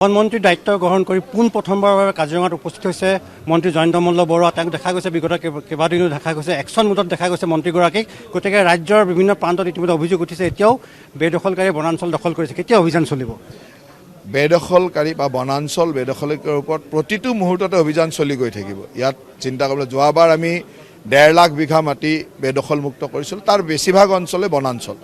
বনমন্ত্ৰীৰ দায়িত্ব গ্ৰহণ কৰি প্ৰথমবাৰৰ বাবে কাজিৰঙাত উপস্থিত হৈছে মন্ত্ৰী জয়ন্ত মল্ল বৰুৱা। তেওঁক দেখা গৈছে বিগত কেইবাদিনো দেখা গৈছে একশ্যন মুডত দেখা গৈছে মন্ত্ৰীগৰাকীক। গতিকে ৰাজ্যৰ বিভিন্ন প্ৰান্তত ইতিমধ্যে অভিযোগ উঠিছে, এতিয়াও বেদখলকাৰী বনাঞ্চল দখল কৰিছে। কেতিয়া অভিযান চলিব? বেদখলকাৰী বা বনাঞ্চল বেদখলকাৰীৰ ওপৰত প্ৰতিটো মুহূৰ্ততে অভিযান চলি গৈ থাকিব। ইয়াত চিন্তা কৰিবলৈ যোৱাবাৰ আমি 1.5 লাখ বিঘা মাটি বেদখলমুক্ত কৰিছিলোঁ, তাৰ বেছিভাগ অঞ্চলে বনাঞ্চল।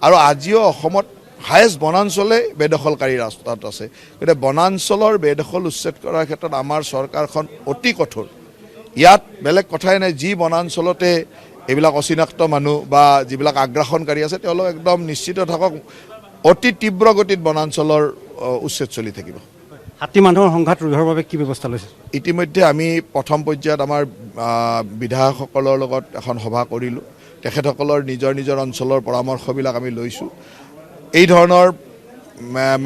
আৰু আজিও অসমত হায়েষ্ট বনাঞ্চলে বেদখলকাৰী ৰাস্তাত আছে। গতিকে বনাঞ্চলৰ বেদখল উচ্ছেদ কৰাৰ ক্ষেত্ৰত আমাৰ চৰকাৰখন অতি কঠোৰ। ইয়াত বেলেগ কথাই নাই, যি বনাঞ্চলতে এইবিলাক অচিনাক্ত মানুহ বা যিবিলাক আগ্ৰাসনকাৰী আছে তেওঁলোক একদম নিশ্চিত থাকক, অতি তীব্ৰ গতিত বনাঞ্চলৰ উচ্ছেদ চলি থাকিব। হাতী মানুহৰ সংঘাত ৰোধৰ বাবে কি ব্যৱস্থা লৈছে? ইতিমধ্যে আমি প্ৰথম পৰ্যায়ত আমাৰ বিধায়কসকলৰ লগত এখন সভা কৰিলোঁ। তেখেতসকলৰ নিজৰ নিজৰ অঞ্চলৰ পৰামৰ্শবিলাক আমি লৈছোঁ। এই ধৰণৰ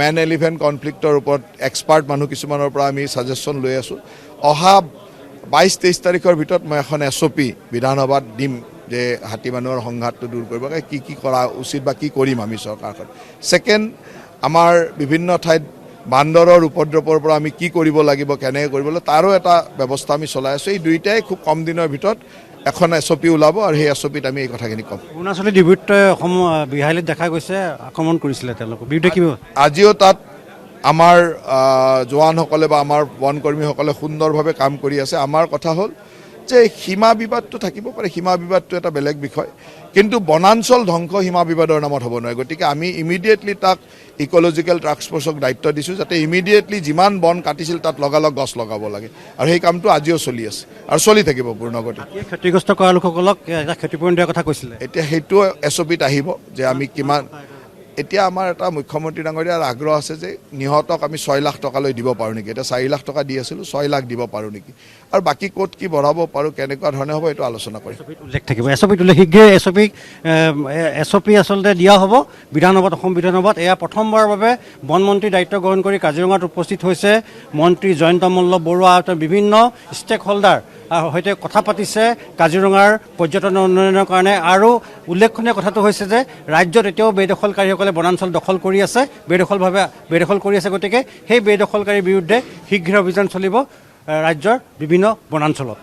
মেন এলিফেণ্ট কনফ্লিক্টৰ ওপৰত এক্সপাৰ্ট মানুহ কিছুমানৰ পৰা আমি ছাজেশ্যন লৈ আছোঁ। অহা 22-23 তাৰিখৰ ভিতৰত মই এখন SOP বিধানসভাত দিম যে হাতী মানুহৰ সংঘাতটো দূৰ কৰিব কি কি কৰা উচিত বা কি কৰিম আমি চৰকাৰখন। ছেকেণ্ড, আমাৰ বিভিন্ন ঠাইত বান্দৰৰ উপদ্ৰৱৰ পৰা আমি কি কৰিব লাগিব, কেনেকৈ কৰিব লাগিব, তাৰো এটা ব্যৱস্থা আমি চলাই আছোঁ। এই দুইটাই খুব কম দিনৰ ভিতৰত এখন SOP ওলাব আৰু সেই SOPত আমি এই কথাখিনি ক'ম। অৰুণাচলী ডিব্ৰুগড় অসম বিহালীত দেখা গৈছে আক্ৰমণ কৰিছিলে তেওঁলোকক, বিৰুদ্ধে কি? আজিও তাত আমাৰ জোৱানসকলে বা আমাৰ বনকৰ্মীসকলে সুন্দৰভাৱে কাম কৰি আছে। আমাৰ কথা হ'ল যে সীমা বিবাদটো থাকিব পাৰে, সীমা বিবাদটো এটা বেলেগ বিষয়, কিন্তু বনাঞ্চল ধ্বংস সীমা বিবাদৰ নামত হ'ব নোৱাৰে। গতিকে আমি ইমিডিয়েটলি তাক ইক'লজিকেল টাস্ক ফ'ৰ্চক দায়িত্ব দিছোঁ যাতে ইমিডিয়েটলি যিমান বন কাটিছিল তাত লগালগ গছ লগাব লাগে, আৰু সেই কামটো আজিও চলি আছে আৰু চলি থাকিব পূৰ্ণগতিত। ক্ষতিগ্ৰস্ত কৰা লোকসকলক এটা ক্ষতিপূৰণ দিয়াৰ কথা কৈছিলে। এতিয়া সেইটো SOPত আহিব যে আমি কিমান। এতিয়া আমাৰ এটা মুখ্যমন্ত্ৰী ডাঙৰীয়াৰ আগ্ৰহ আছে যে নিহতক আমি 6 লাখ টকালৈ দিব পাৰোঁ নেকি। এতিয়া 4 লাখ টকা দি আছিলোঁ, 6 লাখ দিব পাৰোঁ নেকি, আৰু বাকী ক'ত কি বঢ়াব পাৰোঁ, কেনেকুৱা ধৰণে হ'ব এইটো আলোচনা কৰিম। উল্লেখ থাকিব SOPত উল্লেখ শীঘ্ৰে SOP আচলতে দিয়া হ'ব বিধানসভাত, অসম বিধানসভাত। এয়া প্ৰথমবাৰৰ বাবে বনমন্ত্ৰীৰ দায়িত্ব গ্ৰহণ কৰি কাজিৰঙাত উপস্থিত হৈছে মন্ত্ৰী জয়ন্ত মল্ল বৰুৱা। বিভিন্ন ষ্টেক হোল্ডাৰ সৈতে কথা পাতিছে কাজিৰঙাৰ পৰ্যটন উন্নয়নৰ কাৰণে। আৰু উল্লেখনীয় কথাটো হৈছে যে ৰাজ্যত এতিয়াও বেদখলকাৰীসকলে বনাঞ্চল দখল কৰি আছে, বেদখল কৰি আছে। গতিকে সেই বেদখলকাৰীৰ বিৰুদ্ধে শীঘ্ৰে অভিযান চলিব ৰাজ্যৰ বিভিন্ন বনাঞ্চলত।